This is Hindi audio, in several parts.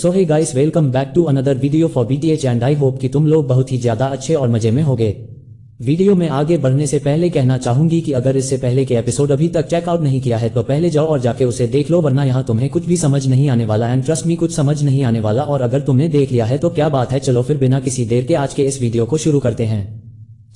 So hey guys, welcome back to another video for BTH and I hope कि तुम लोग बहुत ही ज्यादा अच्छे और मजे में होगे। वीडियो में आगे बढ़ने से पहले कहना चाहूंगी कि अगर इससे पहले के एपिसोड अभी तक चेकआउट नहीं किया है तो पहले जाओ और जाके उसे देख लो, वरना यहाँ तुम्हें कुछ भी समझ नहीं आने वाला एंड ट्रस्ट मी, कुछ समझ नहीं आने वाला। और अगर तुमने देख लिया है तो क्या बात है, चलो फिर बिना किसी देर के आज के इस वीडियो को शुरू करते हैं।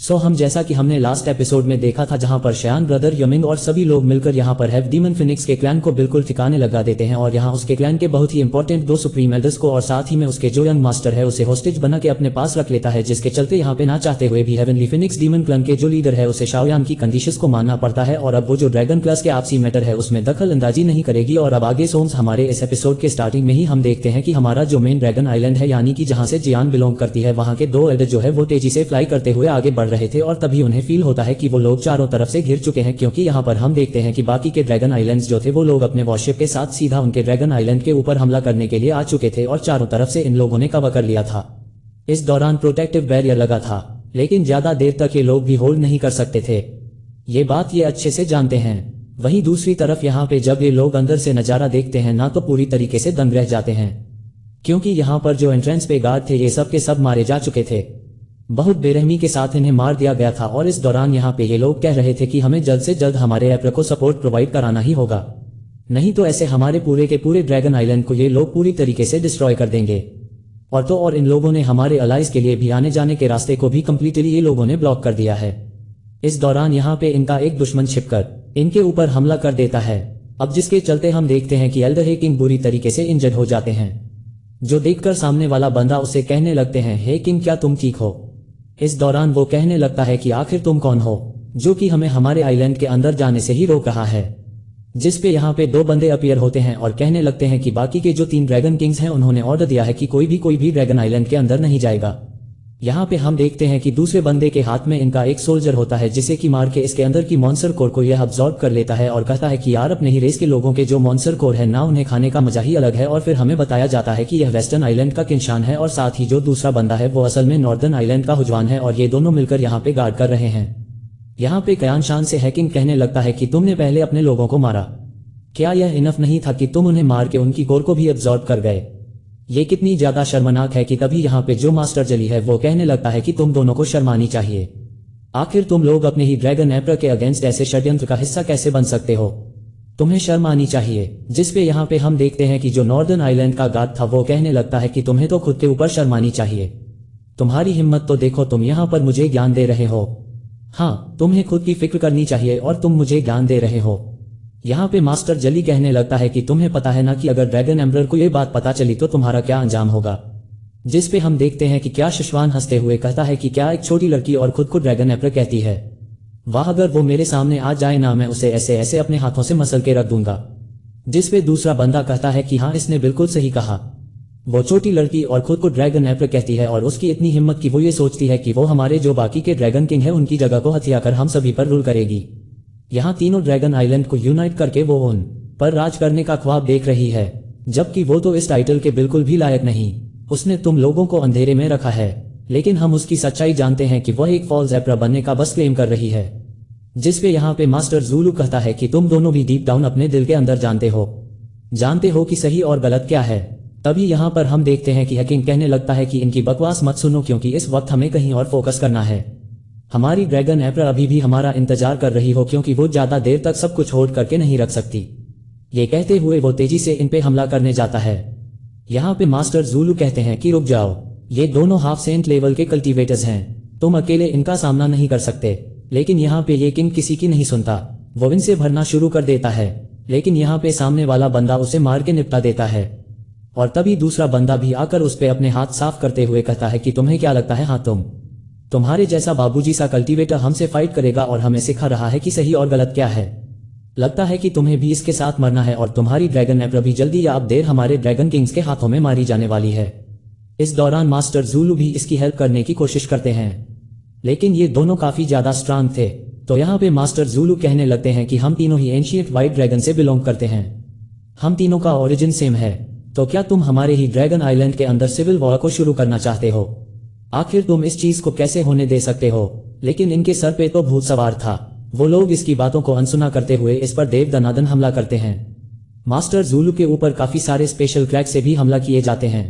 सो हम जैसा कि हमने लास्ट एपिसोड में देखा था, जहां पर शयान ब्रदर, यमिंग और सभी लोग मिलकर यहां पर हैव डीमन फिनिक्स के क्लैन को बिल्कुल ठिकाने लगा देते हैं और यहां उसके क्लैन के बहुत ही इंपॉर्टेंट 2 सुप्रीम एल्डर्स को और साथ ही में उसके जो यंग मास्टर है उसे होस्टेज बना के अपने पास रख लेता है, जिसके चलते यहां पे ना चाहते हुए भी हेवनली फिनिक्स डीमन क्लन के जो लीडर है उसे शाओयान की कंडीशंस को मानना पड़ता है और अब वो जो ड्रैगन क्लास के आपसी मैटर है उसमें दखल अंदाजी नहीं करेगी। और अब आगे सोन्स हमारे इस एपिसोड के स्टार्टिंग में ही हम देखते हैं कि हमारा जो मेन ड्रैगन आइलैंड है, यानी कि जहां से जियान बिलोंग करती है, वहां के 2 एल्डर जो है वो तेजी से फ्लाई करते हुए आगे बढ़ रहे थे और तभी उन्हें फील होता है कि वो लोग चारों तरफ से घिर चुके हैं, क्योंकि यहाँ पर हम देखते हैं कि बाकी के ड्रैगन आइलैंड्स जो थे वो लोग अपने वॉरशिप के साथ सीधा उनके ड्रैगन आइलैंड के ऊपर हमला करने के लिए आ चुके थे और चारों तरफ से इन लोगों ने कवर कर लिया था। इस दौरान प्रोटेक्टिव बैरियर लगा था, लेकिन ज्यादा देर तक ये लोग भी होल्ड नहीं कर सकते थे। ये बात ये अच्छे से जानते हैं। वहीं दूसरी तरफ यहाँ पे जब ये लोग अंदर से नजारा देखते हैं ना तो पूरी तरीके से दंग रह जाते हैं, क्योंकि यहाँ पर जो एंट्रेंस पे गार्ड थे ये सब के सब मारे जा चुके थे। बहुत बेरहमी के साथ इन्हें मार दिया गया था और इस दौरान यहाँ पे ये लोग कह रहे थे कि हमें जल्द से जल्द हमारे एप्र को सपोर्ट प्रोवाइड कराना ही होगा, नहीं तो ऐसे हमारे पूरे के पूरे ड्रैगन आइलैंड को ये लोग पूरी तरीके से डिस्ट्रॉय कर देंगे। और इन लोगों ने हमारे अलाइज के लिए भी आने जाने के रास्ते को भी कंप्लीटली ये लोगों ने ब्लॉक कर दिया है। इस दौरान यहाँ पे इनका एक दुश्मन छिपकर इनके ऊपर हमला कर देता है, अब जिसके चलते हम देखते हैं कि एल्डर हे किंग बुरी तरीके से इंजर्ड हो जाते हैं, जो देखकर सामने वाला बंदा उसे कहने लगते हैं, हे किंग क्या तुम ठीक हो? इस दौरान वो कहने लगता है कि आखिर तुम कौन हो जो कि हमें हमारे आइलैंड के अंदर जाने से ही रोक रहा है। जिस पे यहाँ पे 2 बंदे अपीयर होते हैं और कहने लगते हैं कि बाकी के जो 3 ड्रैगन किंग्स हैं उन्होंने ऑर्डर दिया है कि कोई भी ड्रैगन आइलैंड के अंदर नहीं जाएगा। यहाँ पे हम देखते हैं कि दूसरे बंदे के हाथ में इनका एक सोल्जर होता है, जिसे कि मार के इसके अंदर की मॉन्स्टर कोर को यह अब्सॉर्ब कर लेता है और कहता है कि यार अपने ही रेस के लोगों के जो मॉन्स्टर कोर है ना, उन्हें खाने का मजा ही अलग है। और फिर हमें बताया जाता है कि यह वेस्टर्न आइलैंड का किंशान है और साथ ही जो दूसरा बंदा है वो असल में नॉर्दर्न आइलैंड का हुजवान है और ये दोनों मिलकर यहाँ पे गार्ड कर रहे हैं। यहाँ पे कयानशान से हैकिंग कहने लगता है कि तुमने पहले अपने लोगों को मारा, क्या यह इनफ नहीं था कि तुम उन्हें मार के उनकी कोर को भी अब्सॉर्ब कर गए? ये कितनी ज्यादा शर्मनाक है कि तभी यहाँ पे जो मास्टर जली है वो कहने लगता है कि तुम दोनों को शर्मानी चाहिए। आखिर तुम लोग अपने ही ड्रैगन एम्पर के अगेंस्ट ऐसे षड्यंत्र का हिस्सा कैसे बन सकते हो? तुम्हें शर्म आनी चाहिए। जिस पे यहाँ पे हम देखते हैं कि जो नॉर्दर्न आइलैंड का गार्ड था वो कहने लगता है कि तुम्हें तो खुद के ऊपर शर्म आनी चाहिए। तुम्हारी हिम्मत तो देखो, तुम यहाँ पर मुझे ज्ञान दे रहे हो। हाँ, तुम्हें खुद की फिक्र करनी चाहिए और तुम मुझे ज्ञान दे रहे हो। यहाँ पे मास्टर जली कहने लगता है कि तुम्हें पता है ना कि अगर ड्रैगन एम्परर को ये बात पता चली तो तुम्हारा क्या अंजाम होगा। जिस पे हम देखते हैं कि क्या शिशवान हंसते हुए कहता है कि क्या एक छोटी लड़की और खुद को ड्रैगन एम्परर कहती है, वाह अगर वो मेरे सामने आ जाए ना, मैं उसे ऐसे ऐसे अपने हाथों से मसल के रख दूंगा। जिस पे दूसरा बंदा कहता है कि हाँ, इसने बिल्कुल सही कहा, वो छोटी लड़की और खुद को ड्रैगन एम्परर कहती है और उसकी इतनी हिम्मत कि वो ये सोचती है कि वो हमारे जो बाकी के ड्रैगन किंग है उनकी जगह को हथिया कर हम सभी पर रूल करेगी। यहाँ तीनों ड्रैगन आइलैंड को यूनाइट करके वो उन पर राज करने का ख्वाब देख रही है, जबकि वो तो इस टाइटल के बिल्कुल भी लायक नहीं। उसने तुम लोगों को अंधेरे में रखा है, लेकिन हम उसकी सच्चाई जानते हैं कि वह एक फॉल्स एम्परर बनने का बस क्लेम कर रही है। जिस पे यहाँ पे मास्टर ज़ूलू कहता है कि तुम दोनों भी डीप डाउन अपने दिल के अंदर जानते हो कि सही और गलत क्या है। तभी यहाँ पर हम देखते हैं कि हैकिंग कहने लगता है कि इनकी बकवास मत सुनो, क्योंकि इस वक्त हमें कहीं और फोकस करना है। हमारी ड्रैगन एम्परर अभी भी हमारा इंतजार कर रही हो, क्योंकि वो ज्यादा देर तक सब कुछ होल्ड करके नहीं रख सकती। ये कहते हुए वो तेजी से इन पे हमला करने जाता है। यहाँ पे मास्टर ज़ूलू कहते हैं कि रुक जाओ, ये दोनों हाफ सेंट लेवल के कल्टीवेटर्स हैं, तुम अकेले इनका सामना नहीं कर सकते। लेकिन यहाँ पे ये किंग किसी की नहीं सुनता, वो इनसे भरना शुरू कर देता है, लेकिन यहाँ पे सामने वाला बंदा उसे मार के निपटा देता है। और तभी दूसरा बंदा भी आकर उस पे अपने हाथ साफ करते हुए कहता है कि तुम्हें क्या लगता है, हाँ तुम्हारे जैसा बाबूजी सा कल्टीवेटर हमसे फाइट करेगा और हमें सिखा रहा है कि सही और गलत क्या है? लगता है कि तुम्हें भी इसके साथ मरना है और तुम्हारी ड्रैगन एम्परर भी जल्दी या अब देर हमारे ड्रैगन किंग्स के हाथों में मारी जाने वाली है। इस दौरान मास्टर ज़ूलू भी इसकी हेल्प करने की कोशिश करते हैं, लेकिन ये दोनों काफी ज्यादा स्ट्रांग थे। तो यहाँ पे मास्टर ज़ूलू कहने लगते हैं कि हम तीनों ही एंशिएंट व्हाइट ड्रैगन से बिलोंग करते हैं, हम तीनों का ओरिजिन सेम है, तो क्या तुम हमारे ही ड्रैगन आइलैंड के अंदर सिविल वॉर को शुरू करना चाहते हो? आखिर तुम इस चीज को कैसे होने दे सकते हो? लेकिन इनके सर पे तो भूत सवार था। वो लोग इसकी बातों को अनसुना करते हुए इस पर देव दनादन हमला करते हैं। मास्टर ज़ूलू के ऊपर काफी सारे स्पेशल क्रैक से भी हमला किए जाते हैं।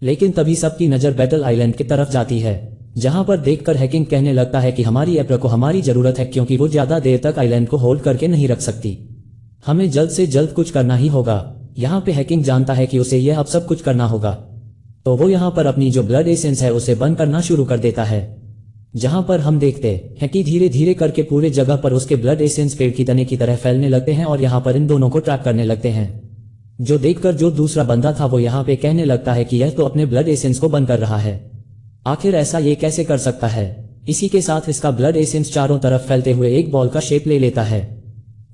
लेकिन तभी सबकी नजर बैटल आइलैंड की तरफ जाती है, जहां पर देखकर हैकिंग कहने लगता है कि हमारी एप्रो को हमारी जरूरत है, क्योंकि वो ज्यादा देर तक आइलैंड को होल्ड करके नहीं रख सकती। हमें जल्द से जल्द कुछ करना ही होगा। यहाँ पे हैकिंग जानता है कि उसे यह अब सब कुछ करना होगा, तो वो यहाँ पर अपनी जो ब्लड एसेंस है उसे बंद करना शुरू कर देता है, जहां पर हम देखते हैं कि धीरे धीरे करके पूरे जगह पर उसके ब्लड एसेंस पेड़ की तने की तरह फैलने लगते हैं और यहाँ पर इन दोनों को ट्रैप करने लगते हैं। जो देखकर जो दूसरा बंदा था वो यहाँ पे कहने लगता है कि यह तो अपने ब्लड एसेंस को बंद कर रहा है, आखिर ऐसा ये कैसे कर सकता है। इसी के साथ इसका ब्लड एसेंस चारों तरफ फैलते हुए एक बॉल का शेप ले लेता है,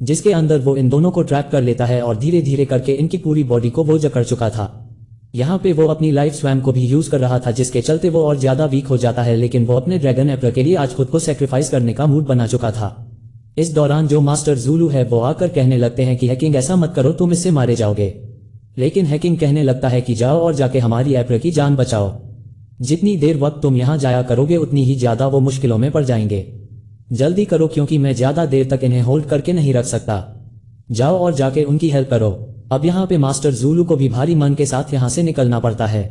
जिसके अंदर वो इन दोनों को ट्रैप कर लेता है और धीरे धीरे करके इनकी पूरी बॉडी को वो जकड़ चुका था। यहाँ पे वो अपनी लाइफ स्वैम को भी यूज कर रहा था, जिसके चलते वो और ज्यादा वीक हो जाता है, लेकिन वो अपने ड्रैगन एप्रो के लिए आज खुद को सेक्रीफाइस करने का मूड बना चुका था। इस दौरान जो मास्टर ज़ूलू है वो आकर कहने लगते हैं कि हैकिंग ऐसा मत करो, तुम इससे मारे जाओगे। लेकिन हैकिंग कहने लगता है कि जाओ और जाके हमारी एप्रो की जान बचाओ। जितनी देर वक्त तुम यहाँ जाया करोगे उतनी ही ज्यादा वो मुश्किलों में पड़ जाएंगे। जल्दी करो, क्योंकि मैं ज्यादा देर तक इन्हें होल्ड करके नहीं रख सकता। जाओ और जाके उनकी हेल्प करो। अब यहाँ पे मास्टर ज़ूलू को भी भारी मन के साथ यहाँ से निकलना पड़ता है,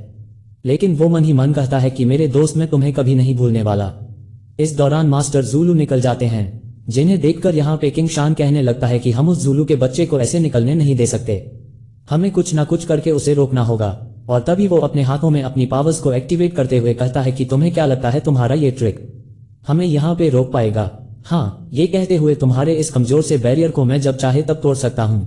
लेकिन वो मन ही मन कहता है कि मेरे दोस्त मैं तुम्हें कभी नहीं भूलने वाला। इस दौरान मास्टर ज़ूलू निकल जाते हैं, जिन्हें देखकर यहाँ पे किंग शान कहने लगता है कि हम उस ज़ूलू के बच्चे को ऐसे निकलने नहीं दे सकते, हमें कुछ ना कुछ करके उसे रोकना होगा। और तभी वो अपने हाथों में अपनी पावर्स को एक्टिवेट करते हुए कहता है कि तुम्हें क्या लगता है तुम्हारा ये ट्रिक हमें यहाँ पे रोक पाएगा? हाँ, ये कहते हुए तुम्हारे इस कमजोर से बैरियर को मैं जब चाहे तब तोड़ सकता हूँ।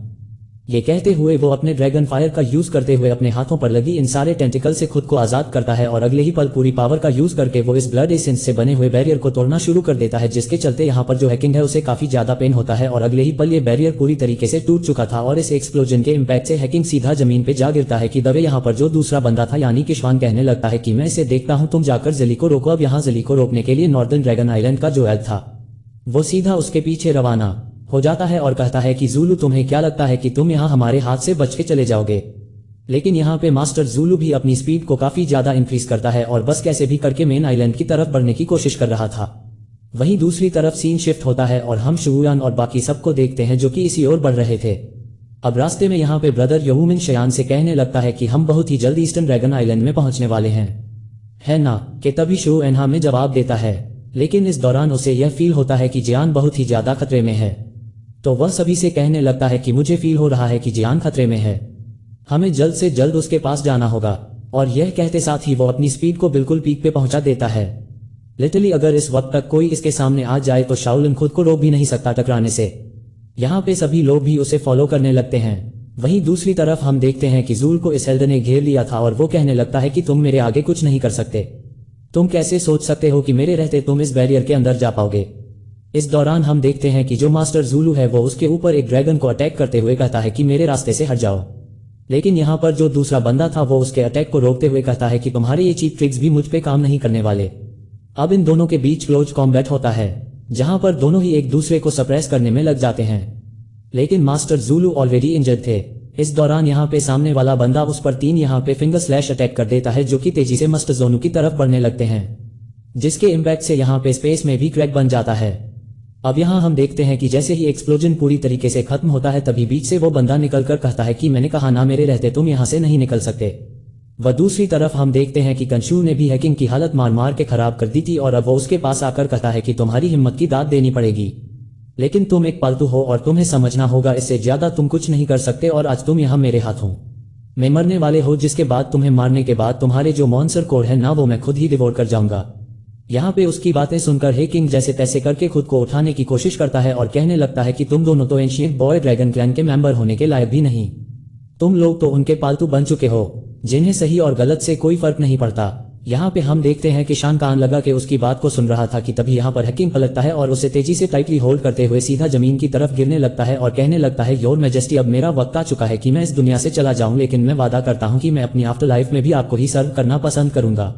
ये कहते हुए वो अपने ड्रैगन फायर का यूज करते हुए अपने हाथों पर लगी इन सारे टेंटिकल से खुद को आजाद करता है और अगले ही पल पूरी पावर का यूज करके वो इस ब्लड एसेंस से बने हुए बैरियर को तोड़ना शुरू कर देता है, जिसके चलते यहाँ पर जो हैकिंग है उसे काफी ज्यादा पेन होता है और अगले ही पल ये बैरियर पूरी तरीके से टूट चुका था और इस एक्सप्लोजन के इम्पैक्ट से हैकिंग सीधा जमीन पे जा गिरता है कि दबे। यहाँ पर जो दूसरा बंदा था यानी कि श्वान कहने लगता है कि मैं इसे देखता हूँ, तुम जाकर ज़िली को रोको। अब यहाँ ज़िली को रोकने के लिए नॉर्दर्न ड्रैगन आइलैंड का जो एल्फ था वो सीधा उसके पीछे रवाना हो जाता है और कहता है कि ज़ूलू तुम्हें क्या लगता है कि तुम यहाँ हमारे हाथ से बच के चले जाओगे? लेकिन यहाँ पे मास्टर ज़ूलू भी अपनी स्पीड को काफी ज्यादा इंक्रीज करता है और बस कैसे भी करके मेन आइलैंड की तरफ बढ़ने की कोशिश कर रहा था। वहीं दूसरी तरफ सीन शिफ्ट होता है और हम शुयान और बाकी सबको देखते हैं जो कि इसी ओर बढ़ रहे थे। अब रास्ते में यहाँ पे ब्रदर यहूमिन शयान से कहने लगता है कि हम बहुत ही जल्द ईस्टर्न ड्रैगन आइलैंड में पहुंचने वाले हैं, है ना? कि तभी शू एनहा में जवाब देता है, लेकिन इस दौरान उसे यह फील होता है कि जियान बहुत ही ज्यादा खतरे में है, तो वह सभी से कहने लगता है कि मुझे फील हो रहा है कि जियान खतरे में है, हमें जल्द से जल्द उसके पास जाना होगा। और यह कहते साथ ही वो अपनी स्पीड को बिल्कुल पीक पे पहुंचा देता है। लिटरली अगर इस वक्त तक कोई इसके सामने आ जाए तो शाओलिन खुद को रोक भी नहीं सकता टकराने से। यहाँ पे सभी लोग भी उसे फॉलो करने लगते हैं। वहीं दूसरी तरफ हम देखते हैं कि ज़ूल को इस एल्डर ने घेर लिया था और वो कहने लगता है कि तुम मेरे आगे कुछ नहीं कर सकते, तुम कैसे सोच सकते हो कि मेरे रहते तुम इस बैरियर के अंदर जा पाओगे। इस दौरान हम देखते हैं कि जो मास्टर ज़ूलू है वो उसके ऊपर एक ड्रैगन को अटैक करते हुए कहता है कि मेरे रास्ते से हट जाओ। लेकिन यहाँ पर जो दूसरा बंदा था वो उसके अटैक को रोकते हुए कहता है कि तुम्हारे ये चीप ट्रिक्स भी मुझ पे काम नहीं करने वाले। अब इन दोनों के बीच क्लोज कॉम्बैट होता है, जहां पर दोनों ही एक दूसरे को सप्रेस करने में लग जाते हैं, लेकिन मास्टर ज़ूलू ऑलरेडी इंजर्ड थे। इस दौरान यहाँ पे सामने वाला बंदा उस पर 3 यहाँ पे फिंगर स्लैश अटैक कर देता है, जो कि तेजी से मास्टर ज़ोनू की तरफ बढ़ने लगते हैं, जिसके इम्पैक्ट से यहाँ पे स्पेस में भी क्रैक बन जाता है। अब यहाँ हम देखते हैं कि जैसे ही एक्सप्लोजन पूरी तरीके से खत्म होता है तभी बीच से वो बंदा निकलकर कहता है कि मैंने कहा ना, मेरे रहते तुम यहाँ से नहीं निकल सकते। वह दूसरी तरफ हम देखते हैं कि कंशू ने भी हैकिंग की हालत मार मार के खराब कर दी थी और अब वो उसके पास आकर कहता है कि तुम्हारी हिम्मत की दाद देनी पड़ेगी, लेकिन तुम एक पालतू हो और तुम्हें समझना होगा इससे ज्यादा तुम कुछ नहीं कर सकते और आज तुम यहाँ मेरे हाथों में मरने वाले हो, जिसके बाद तुम्हें मारने के बाद तुम्हारे जो मॉन्स्टर कोड है ना वो मैं खुद ही डिवोर कर जाऊंगा। यहाँ पे उसकी बातें सुनकर हैकिंग जैसे तैसे करके खुद को उठाने की कोशिश करता है और कहने लगता है कि तुम दोनों तो एंशिएंट बॉय ड्रैगन क्लैन के मेंबर होने के लायक भी नहीं, तुम लोग तो उनके पालतू बन चुके हो जिन्हें सही और गलत से कोई फर्क नहीं पड़ता। यहाँ पे हम देखते हैं कि शान कान लगा के उसकी बात को सुन रहा था कि तभी यहाँ पर हैकिंग पलटता है और उसे तेजी से टाइटली होल्ड करते हुए सीधा जमीन की तरफ गिरने लगता है और कहने लगता है, योर मैजेस्टी अब मेरा वक्त आ चुका है कि मैं इस दुनिया से चला जाऊं, लेकिन मैं वादा करता हूं कि मैं अपनी आफ्टर लाइफ में भी आपको ही सर्व करना पसंद करूंगा।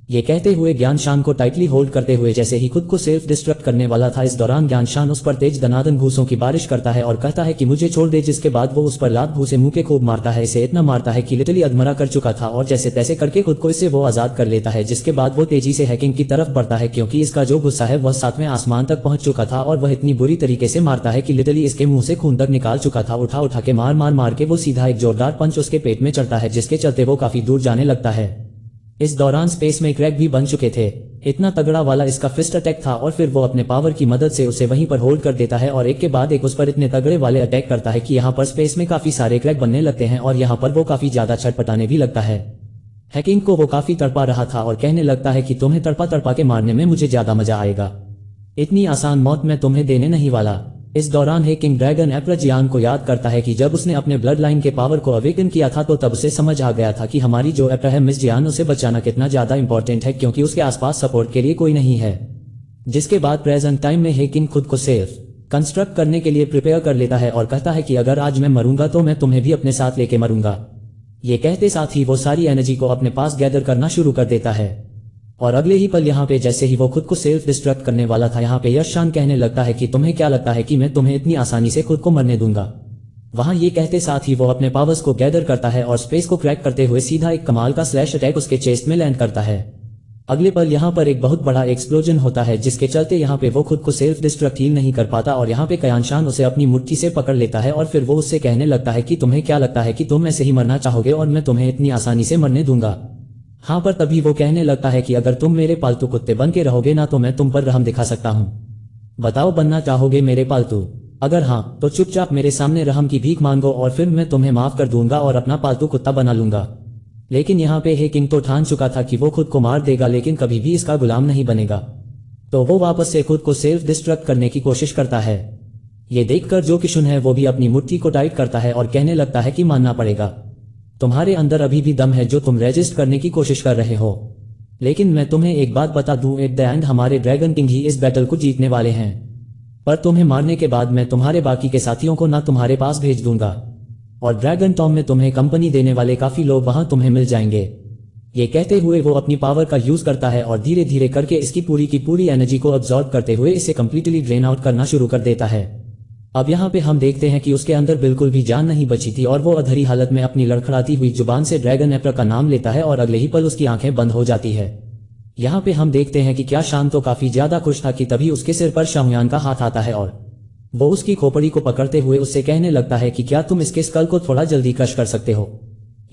ये कहते हुए ज्ञानशान को टाइटली होल्ड करते हुए जैसे ही खुद को सेल्फ डिस्ट्रक्ट करने वाला था, इस दौरान ज्ञानशान उस पर तेज दनादन घूसों की बारिश करता है और कहता है कि मुझे छोड़ दे, जिसके बाद वो उस पर लात घूसे मुंह के खूब मारता है। इसे इतना मारता है कि लिटरली अधमरा कर चुका था और जैसे तैसे करके खुद को इससे वो आजाद कर लेता है, जिसके बाद वो तेजी से हैकिंग की तरफ बढ़ता है क्योंकि इसका जो गुस्सा है वह 7वें आसमान तक पहुंच चुका था और वह इतनी बुरी तरीके से मारता है कि लिटरली इसके मुंह से खून तक निकाल चुका था। उठा उठा के मार के वो सीधा एक जोरदार पंच उसके पेट में चढ़ता है, जिसके चलते वो काफी दूर जाने लगता है। इस दौरान स्पेस में क्रैक भी बन चुके थे। इतना तगड़ा वाला इसका फिस्ट अटैक था और फिर वो अपने पावर की मदद से उसे वहीं पर होल्ड कर देता है और एक के बाद एक उस पर इतने तगड़े वाले अटैक करता है कि यहाँ पर स्पेस में काफी सारे क्रैक बनने लगते हैं और यहाँ पर वो काफी ज्यादा छटपटाने भी लगता है। हैकिंग को वो काफी तड़पा रहा था और कहने लगता है कि तुम्हें तड़पा तड़पा के मारने में मुझे ज्यादा मजा आएगा, इतनी आसान मौत मैं तुम्हें देने नहीं वाला। इस दौरान हैकिंग ड्रैगन एम्परर जियान को याद करता है कि जब उसने अपने ब्लड लाइन के पावर को अवेकन किया था तो तब उसे समझ आ गया था कि हमारी जो एम्परर है मिस जियान, उसे बचाना कितना ज्यादा इंपॉर्टेंट है क्योंकि उसके आसपास सपोर्ट के लिए कोई नहीं है। जिसके बाद प्रेजेंट टाइम में हैकिंग खुद को सेल्फ कंस्ट्रक्ट करने के लिए प्रिपेयर कर लेता है और कहता है कि अगर आज मैं मरूंगा तो मैं तुम्हें भी अपने साथ लेके मरूंगा। ये कहते साथ ही वो सारी एनर्जी को अपने पास गैदर करना शुरू कर देता है और अगले ही पल यहाँ पे जैसे ही वो खुद को सेल्फ डिस्ट्रक्ट करने वाला था, यहाँ पे यशान कहने लगता है कि तुम्हें क्या लगता है कि मैं तुम्हें इतनी आसानी से खुद को मरने दूंगा। वहां ये कहते साथ ही वो अपने पावर्स को गैदर करता है और स्पेस को क्रैक करते हुए सीधा एक कमाल का स्लैश अटैक उसके चेस्ट में लैंड करता है। अगले पल यहाँ पर एक बहुत बड़ा एक्सप्लोजन होता है, जिसके चलते यहाँ पे वो खुद को सेल्फ डिस्ट्रक्ट हील नहीं कर पाता और यहाँ पे कयानशान उसे अपनी मुट्ठी से पकड़ लेता है और फिर वो उससे कहने लगता है कि तुम्हें क्या लगता है कि तुम ऐसे ही मरना चाहोगे और मैं तुम्हें इतनी आसानी से मरने दूंगा। हाँ, पर तभी वो कहने लगता है कि अगर तुम मेरे पालतू कुत्ते बन के रहोगे ना तो मैं तुम पर रहम दिखा सकता हूँ। बताओ, बनना चाहोगे मेरे पालतू? अगर हाँ तो चुपचाप मेरे सामने रहम की भीख मांगो और फिर मैं तुम्हें माफ कर दूंगा और अपना पालतू कुत्ता बना लूंगा। लेकिन यहाँ पे हैकिंग तो ठान चुका था कि वो खुद को मार देगा लेकिन कभी भी इसका गुलाम नहीं बनेगा, तो वो वापस से खुद को सेल्फ डिस्ट्रक्ट करने की कोशिश करता है। ये देखकर जो किशुन है वो भी अपनी मुट्ठी को टाइट करता है और कहने लगता है कि मानना पड़ेगा, तुम्हारे अंदर अभी भी दम है जो तुम रेजिस्ट करने की कोशिश कर रहे हो। लेकिन मैं तुम्हें एक बात बता दूं, एट द एंड हमारे ड्रैगन किंग ही इस बैटल को जीतने वाले हैं, पर तुम्हें मारने के बाद मैं तुम्हारे बाकी के साथियों को ना तुम्हारे पास भेज दूंगा और ड्रैगन टॉम में तुम्हें कंपनी देने वाले काफी लोग वहां तुम्हें मिल जाएंगे। ये कहते हुए वो अपनी पावर का यूज करता है और धीरे धीरे करके इसकी पूरी की पूरी एनर्जी को अब्सॉर्ब करते हुए इसे कंप्लीटली ड्रेन आउट करना शुरू कर देता है। अब यहाँ पे हम देखते हैं कि उसके अंदर बिल्कुल भी जान नहीं बची थी और वो अधरी हालत में अपनी लड़खड़ाती हुई जुबान से ड्रैगन एम्परर का नाम लेता है और अगले ही पल उसकी आंखें बंद हो जाती है। यहाँ पे हम देखते हैं कि क्या शान तो काफी ज्यादा खुश था कि तभी उसके सिर पर शाहुयान का हाथ आता है और वो उसकी खोपड़ी को पकड़ते हुए उससे कहने लगता है कि क्या तुम इसके स्कल को थोड़ा जल्दी क्रश कर सकते हो।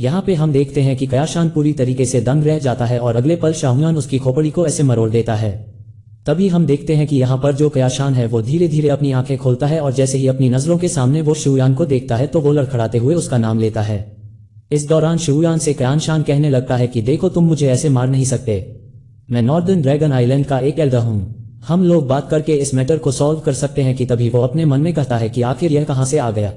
यहाँ पे हम देखते हैं कि कयाशान पूरी तरीके से दंग रह जाता है और अगले पल शाहुयान उसकी खोपड़ी को ऐसे मरोड़ देता है। तभी हम देखते हैं कि यहाँ पर जो कयाशान है वो धीरे धीरे अपनी आंखें खोलता है और जैसे ही अपनी नजरों के सामने वो शाहुयान को देखता है तो वो लड़खड़ाते हुए उसका नाम लेता है। इस दौरान शाहुयान से कयाशान कहने लगता है कि देखो, तुम मुझे ऐसे मार नहीं सकते, मैं नॉर्दर्न ड्रैगन आइलैंड का एक एल्डर हूँ, हम लोग बात करके इस मैटर को सॉल्व कर सकते हैं। कि तभी वो अपने मन में कहता है कि आखिर यह कहां से आ गया,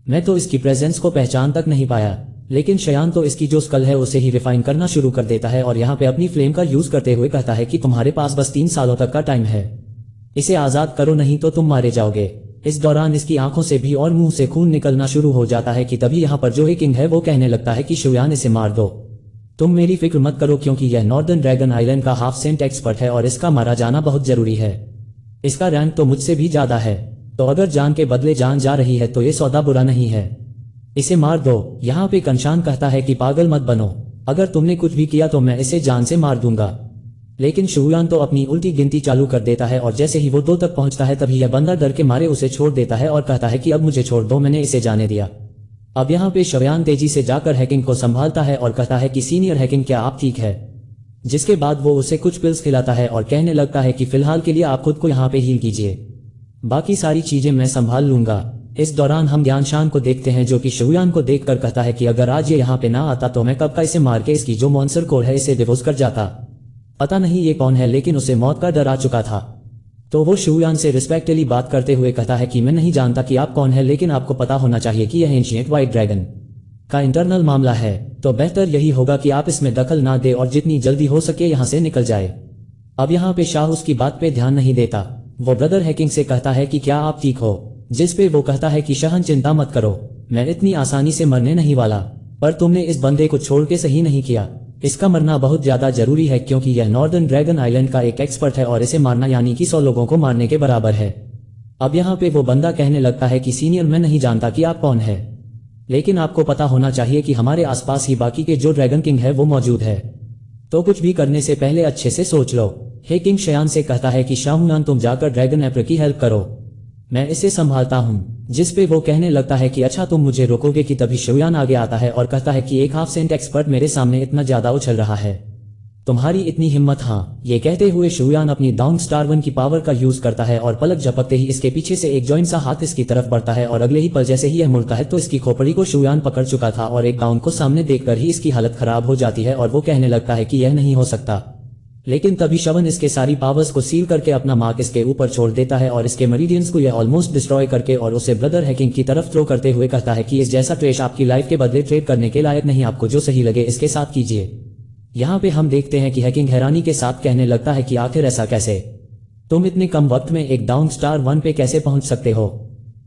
मैं तो इसकी प्रेजेंस को पहचान तक नहीं पाया। लेकिन शयान तो इसकी जो स्कल है उसे ही रिफाइन करना शुरू कर देता है और यहाँ पे अपनी फ्लेम का यूज करते हुए कहता है कि तुम्हारे पास बस 3 सालों तक का टाइम है, इसे आजाद करो नहीं तो तुम मारे जाओगे। इस दौरान इसकी आंखों से भी और मुंह से खून निकलना शुरू हो जाता है कि तभी यहाँ पर जो किंग है वो कहने लगता है कि शाहुयान इसे मार दो, तुम मेरी फिक्र मत करो क्योंकि यह नॉर्दर्न ड्रैगन आइलैंड का हाफ सेंट एक्सपर्ट है और इसका मारा जाना बहुत जरूरी है, इसका रैंक तो मुझसे भी ज्यादा है, तो अगर जान के बदले जान जा रही है तो ये सौदा बुरा नहीं है, इसे मार दो। यहाँ पे कयाशान कहता है कि पागल मत बनो, अगर तुमने कुछ भी किया तो मैं इसे जान से मार दूंगा। लेकिन शाहुयान तो अपनी उल्टी गिनती चालू कर देता है और जैसे ही वो 2 तक पहुंचता है तभी यह बंदा डर के मारे उसे छोड़ देता है और कहता है कि अब मुझे छोड़ दो, मैंने इसे जाने दिया। अब यहाँ पे शाहुयान तेजी से जाकर हैकिंग को संभालता है और कहता है कि सीनियर हैकिंग, क्या आप ठीक है? जिसके बाद वो उसे कुछ पिल्स खिलाता है और कहने लगता है कि फिलहाल के लिए आप खुद को यहाँ पे हील कीजिए, बाकी सारी चीजें मैं संभाल लूंगा। इस दौरान हम ज्ञानशान को देखते हैं जो कि शाहुयान को देखकर कहता है कि अगर आज ये यहाँ पे ना आता तो मैं कब का इसे मार के इसकी जो मॉन्स्टर कोर है इसे डिवोर्स कर जाता। पता नहीं ये कौन है लेकिन उसे मौत का डर आ चुका था। तो वो शाहुयान से रिस्पेक्टली बात करते हुए कहता है कि मैं नहीं जानता कि आप कौन है, लेकिन आपको पता होना चाहिए कि यह एंशिएंट व्हाइट ड्रैगन का इंटरनल मामला है, तो बेहतर यही होगा कि आप इसमें दखल ना दे और जितनी जल्दी हो सके यहाँ से निकल जाए। अब यहाँ पे शाह उसकी बात पे ध्यान नहीं देता, वो ब्रदर हैकिंग से कहता है कि क्या आप ठीक हो, जिस पे वो कहता है कि शहन चिंता मत करो, मैं इतनी आसानी से मरने नहीं वाला, पर तुमने इस बंदे को छोड़ के सही नहीं किया, इसका मरना बहुत ज्यादा जरूरी है क्योंकि यह नॉर्दर्न ड्रैगन आइलैंड का एक एक्सपर्ट है और इसे मारना यानी कि 100 लोगों को मारने के बराबर है। अब यहाँ पे वो बंदा कहने लगता है कि सीनियर, मैं नहीं जानता कि आप कौन है, लेकिन आपको पता होना चाहिए कि हमारे आसपास ही बाकी के जो ड्रैगन किंग है वो मौजूद है, तो कुछ भी करने से पहले अच्छे से सोच लो। हे किंग शयान से कहता है कि शाहुयान, तुम जाकर ड्रैगन एम्पर की हेल्प करो, मैं इसे संभालता हूँ। जिस पे वो कहने लगता है कि अच्छा तुम मुझे रोकोगे कि? तभी शाहुयान आगे आता है और कहता है कि एक हाफ सेंट एक्सपर्ट मेरे सामने इतना ज्यादा उछल रहा है, तुम्हारी इतनी हिम्मत? हाँ। ये कहते हुए शाहुयान अपनी डाउन स्टार 1 की पावर का यूज करता है और पलक झपकते ही इसके पीछे से एक जॉइंट सा हाथ इसकी तरफ बढ़ता है और अगले ही पल जैसे ही यह मुड़ता है तो इसकी खोपड़ी को शाहुयान पकड़ चुका था और एक डाउन को सामने देखकर ही इसकी हालत खराब हो जाती है और वो कहने लगता है कि यह नहीं हो सकता। लेकिन तभी शवन इसके सारी पावर्स को सील करके अपना मार्क इसके ऊपर छोड़ देता है और इसके मरीडियंस को यह ऑलमोस्ट डिस्ट्रॉय करके और उसे ब्रदर हैकिंग की तरफ थ्रो करते हुए कहता है कि इस जैसा ट्रेश आपकी लाइफ के बदले ट्रेड करने के लायक नहीं, आपको जो सही लगे इसके साथ कीजिए। यहाँ पे हम देखते हैं कि हैकिंग हैरानी के साथ कहने लगता है कि आखिर ऐसा कैसे? तुम इतने कम वक्त में एक डाउन स्टार 1 पे कैसे पहुंच सकते हो?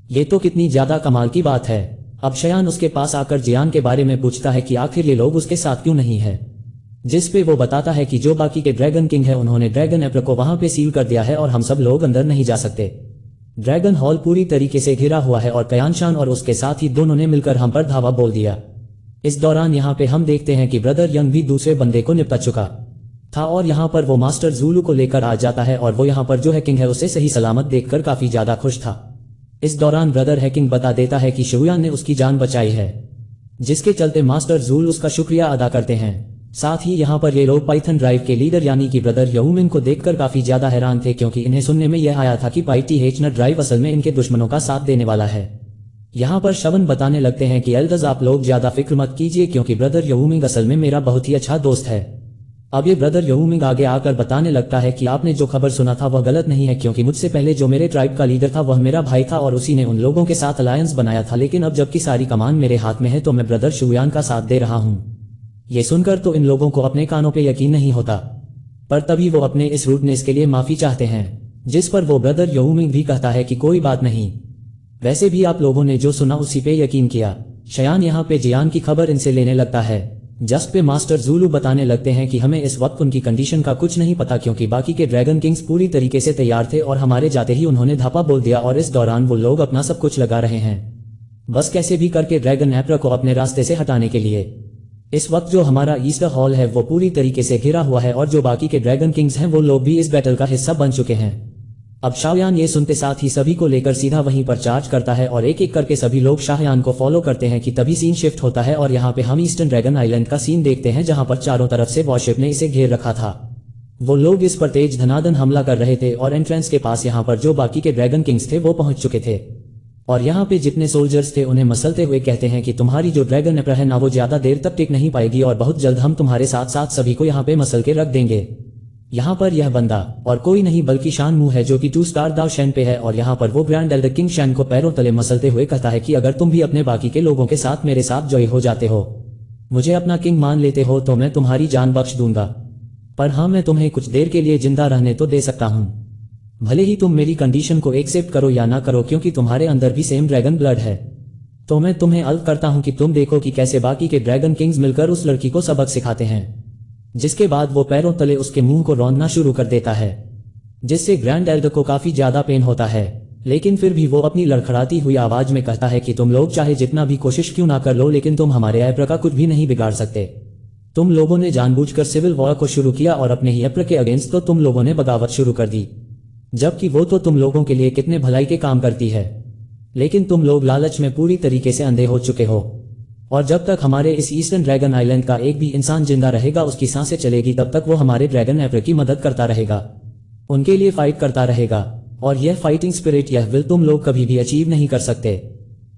ये तो कितनी ज्यादा कमाल की बात है। अब शयान उसके पास आकर जियान के बारे में पूछता है कि आखिर ये लोग उसके साथ क्यों नहीं है, जिस पे वो बताता है कि जो बाकी के ड्रैगन किंग है उन्होंने ड्रैगन एम्पर को वहां पे सील कर दिया है और हम सब लोग अंदर नहीं जा सकते। ड्रैगन हॉल पूरी तरीके से घिरा हुआ है और कयानशान और उसके साथ ही दोनों ने मिलकर हम पर धावा बोल दिया। इस दौरान यहाँ पे हम देखते हैं कि ब्रदर यंग भी दूसरे बंदे को निपटा चुका था और यहाँ पर वो मास्टर जूलू को लेकर आ जाता है और वो यहाँ पर जो हैकिंग है उसे सही सलामत देखकर काफी ज्यादा खुश था। इस दौरान ब्रदर हैकिंग बता देता है कि शाहुयान ने उसकी जान बचाई है, जिसके चलते मास्टर जूल उसका शुक्रिया अदा करते हैं। साथ ही यहाँ पर ये लोग पाइथन ड्राइव के लीडर यानी कि ब्रदर यहूमिंग को देखकर काफी ज्यादा हैरान थे क्योंकि इन्हें सुनने में यह आया था कि पाइथन ड्राइव असल में इनके दुश्मनों का साथ देने वाला है। यहाँ पर शवन बताने लगते हैं कि एल्डर्स आप लोग ज्यादा फिक्र मत कीजिए क्योंकि ब्रदर यहूमिंग असल में मेरा बहुत ही अच्छा दोस्त है। अब ये ब्रदर यहूमिंग आगे आकर बताने लगता है कि आपने जो खबर सुना था वह गलत नहीं है क्योंकि मुझसे पहले जो मेरे ट्राइब का लीडर था वह मेरा भाई था और उसी ने उन लोगों के साथ अलायंस बनाया था, लेकिन अब जबकि सारी कमान मेरे हाथ में है तो मैं ब्रदर शाहुयान का साथ दे रहा हूँ। ये सुनकर तो इन लोगों को अपने कानों पे यकीन नहीं होता, पर तभी वो अपने इस रूडनेस के लिए माफी चाहते हैं, जिस पर वो ब्रदर यहूमिंग भी कहता है कि कोई बात नहीं, वैसे भी आप लोगों ने जो सुना उसी पे यकीन किया। शयान यहाँ पे जियान की खबर इनसे लेने लगता है। जस्ट पे मास्टर जूलू बताने लगते हैं कि हमें इस वक्त उनकी कंडीशन का कुछ नहीं पता क्योंकि बाकी के ड्रैगन किंग्स पूरी तरीके से तैयार थे और हमारे जाते ही उन्होंने धापा बोल दिया और इस दौरान वो लोग अपना सब कुछ लगा रहे हैं बस कैसे भी करके ड्रैगन एम्पर को अपने रास्ते से हटाने के लिए। इस वक्त जो हमारा ईस्टर हॉल है वो पूरी तरीके से घिरा हुआ है और जो बाकी के ड्रैगन किंग्स हैं वो लोग भी इस बैटल का हिस्सा बन चुके हैं। अब शाहुयान ये सुनते साथ ही सभी को लेकर सीधा वहीं पर चार्ज करता है और एक एक करके सभी लोग शाहुयान को फॉलो करते हैं कि तभी सीन शिफ्ट होता है और यहाँ पे हम ईस्टर्न ड्रैगन आइलैंड का सीन देखते हैं जहाँ पर चारों तरफ से वॉरशिप ने इसे घेर रखा था। वो लोग इस पर तेज धनाधन हमला कर रहे थे और एंट्रेंस के पास यहाँ पर जो बाकी के ड्रैगन किंग्स थे वो पहुंच चुके थे और यहाँ पे जितने सोल्जर्स थे उन्हें मसलते हुए कहते हैं कि तुम्हारी जो ड्रैगन एम्पर है ना वो ज्यादा देर तक टिक नहीं पाएगी और बहुत जल्द हम तुम्हारे साथ साथ सभी को यहाँ पे मसल के रख देंगे। यहाँ पर यह बंदा और कोई नहीं बल्कि शान मू है जो कि 2 स्टार दाव शैन पे है और यहाँ पर वो ग्रैंड एल्डर किंग शैन को पैरों तले मसलते हुए कहता है कि अगर तुम भी अपने बाकी के लोगों के साथ मेरे साथ जॉय हो जाते हो, मुझे अपना किंग मान लेते हो तो मैं तुम्हारी जान बख्श दूंगा, पर हाँ मैं तुम्हें कुछ देर के लिए जिंदा रहने तो दे सकता हूँ, भले ही तुम मेरी कंडीशन को एक्सेप्ट करो या ना करो क्योंकि तुम्हारे अंदर भी सेम ड्रैगन ब्लड है। तो मैं तुम्हें अर्ज करता हूँ कि तुम देखो कि कैसे बाकी के ड्रैगन किंग्स मिलकर उस लड़की को सबक सिखाते हैं। जिसके बाद वो पैरों तले उसके मुंह को रौंदना शुरू कर देता है जिससे ग्रैंड एल्डर को काफी ज्यादा पेन होता है, लेकिन फिर भी वो अपनी लड़खड़ाती हुई आवाज में कहता है कि तुम लोग चाहे जितना भी कोशिश क्यों ना कर लो लेकिन तुम हमारे एम्पर का कुछ भी नहीं बिगाड़ सकते। तुम लोगों ने जानबूझकर सिविल वॉर को शुरू किया और अपने ही एम्पर के अगेंस्ट तो तुम लोगों ने बगावत शुरू कर दी, जबकि वो तो तुम लोगों के लिए कितने भलाई के काम करती है, लेकिन तुम लोग लालच में पूरी तरीके से अंधे हो चुके हो और जब तक हमारे इस ईस्टर्न ड्रैगन आइलैंड का एक भी इंसान जिंदा रहेगा उसकी सांसें चलेगी तब तक वो हमारे ड्रैगन एम्पर की मदद करता रहेगा, उनके लिए फाइट करता रहेगा और यह फाइटिंग स्पिरिट यह विल तुम लोग कभी भी अचीव नहीं कर सकते।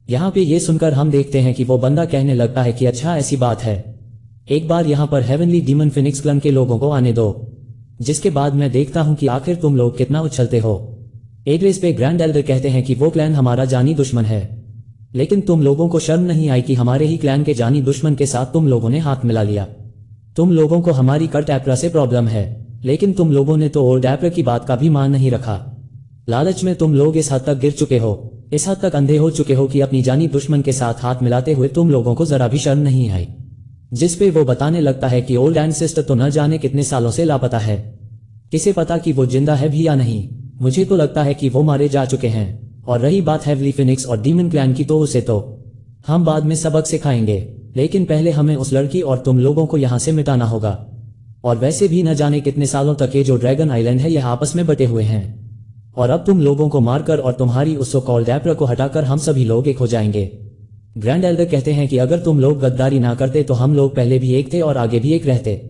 यहाँ पे ये सुनकर हम देखते हैं कि वो बंदा कहने लगता है कि अच्छा ऐसी बात है, एक बार यहाँ पर हेवनली डीमन फिनिक्स क्लन के लोगों को आने दो, जिसके बाद मैं देखता हूँ कि आखिर तुम लोग कितना उछलते हो। एग्रेस पे ग्रैंड एल्डर कहते हैं कि वो क्लैन हमारा जानी दुश्मन है, लेकिन तुम लोगों को शर्म नहीं आई कि हमारे ही क्लैन के जानी दुश्मन के साथ तुम लोगों ने हाथ मिला लिया। तुम लोगों को हमारी कर्ट एप्रा से प्रॉब्लम है, लेकिन तुम लोगों ने तो ओल्ड एप्रा की बात का भी मान नहीं रखा। लालच में तुम लोग इस हद तक गिर चुके हो, इस हद तक अंधे हो चुके हो कि अपनी जानी दुश्मन के साथ हाथ मिलाते हुए तुम लोगों को जरा भी शर्म नहीं आई। जिस पे वो बताने लगता है कि ओल्ड एंसेस्टर तो न जाने कितने सालों से लापता है, किसे पता कि वो जिंदा है भी या नहीं। मुझे तो लगता है कि वो मारे जा चुके हैं। और रही बात हेवली फिनिक्स और डीमन क्लैन की, तो उसे तो हम बाद में सबक सिखाएंगे, लेकिन पहले हमें उस लड़की और तुम लोगों को यहाँ से मिटाना होगा। और वैसे भी न जाने कितने सालों तक ये जो ड्रैगन आइलैंड है यह आपस में बटे हुए हैं, और अब तुम लोगों को मारकर और तुम्हारी उस सो कॉल्ड एप्रा को हटाकर हम सभी लोग एक हो जाएंगे। ग्रैंड एल्डर कहते हैं कि अगर तुम लोग गद्दारी ना करते तो हम लोग पहले भी एक थे और आगे भी एक रहते।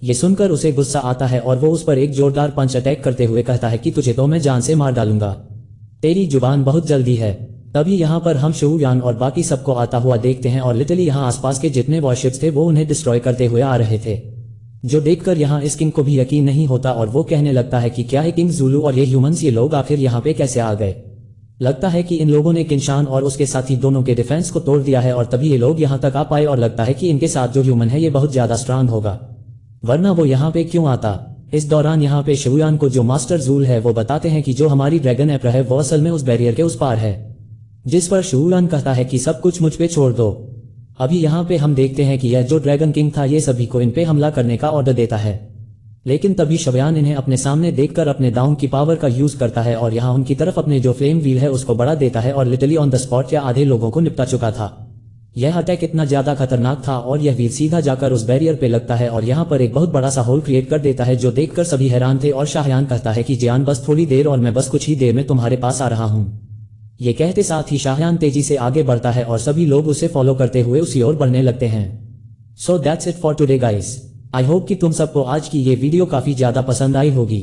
ये सुनकर उसे गुस्सा आता है और वो उस पर एक जोरदार पंच अटैक करते हुए कहता है कि तुझे तो मैं जान से मार डालूंगा, तेरी जुबान बहुत जल्दी है। तभी यहाँ पर हम शू यान और बाकी सबको आता हुआ देखते हैं और लिटरली यहाँ आसपास के जितने वॉरशिप्स थे वो उन्हें डिस्ट्रॉय करते हुए आ रहे थे, जो देखकर यहाँ इस किंग को भी यकीन नहीं होता और वो कहने लगता है कि क्या है किंग ज़ुलू और ये ह्यूमंस, ये लोग आखिर यहाँ पे कैसे आ गए। लगता है कि इन लोगों ने किंशान और उसके साथी दोनों के डिफेंस को तोड़ दिया है और तभी ये लोग यहाँ तक आ पाए, और लगता है कि इनके साथ जो ह्यूमन है ये बहुत ज्यादा स्ट्रांग होगा, वरना वो यहाँ पे क्यों आता। इस दौरान यहाँ पे शुयान को जो मास्टर ज़ूल है वो बताते हैं कि जो हमारी ड्रैगन एप्रा है वो असल में उस बैरियर के उस पार है, जिस पर शुयान कहता है कि सब कुछ मुझ पे छोड़ दो। अभी यहाँ पे हम देखते हैं कि यह जो ड्रैगन किंग था ये सभी को इन पे हमला करने का ऑर्डर देता है, लेकिन तभी शव्यान इन्हें अपने सामने देखकर अपने दाउन की पावर का यूज करता है और यहाँ उनकी तरफ अपने जो फ्लेम व्हील है उसको बढ़ा देता है और लिटरली ऑन द स्पॉट या आधे लोगों को निपटा चुका था। यह अटैक इतना ज्यादा खतरनाक था और यह व्हील सीधा जाकर उस बैरियर पे लगता है और यहाँ पर एक बहुत बड़ा सा होल क्रिएट कर देता है, जो देखकर सभी हैरान थे। और शाहयान कहता है कि जियान बस थोड़ी देर और मैं बस कुछ ही देर में तुम्हारे पास आ रहा हूँ। ये कहते साथ ही शाहयान तेजी से आगे बढ़ता है और सभी लोग उसे फॉलो करते हुए उसी ओर बढ़ने लगते हैं। So that's it for today guys. I hope कि तुम सबको आज की ये वीडियो काफी ज्यादा पसंद आई होगी।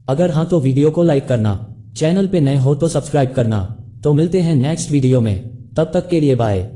अगर हाँ तो वीडियो को लाइक करना, चैनल पे नए हो तो सब्सक्राइब करना। तो मिलते हैं नेक्स्ट वीडियो में, तब तक के लिए बाय।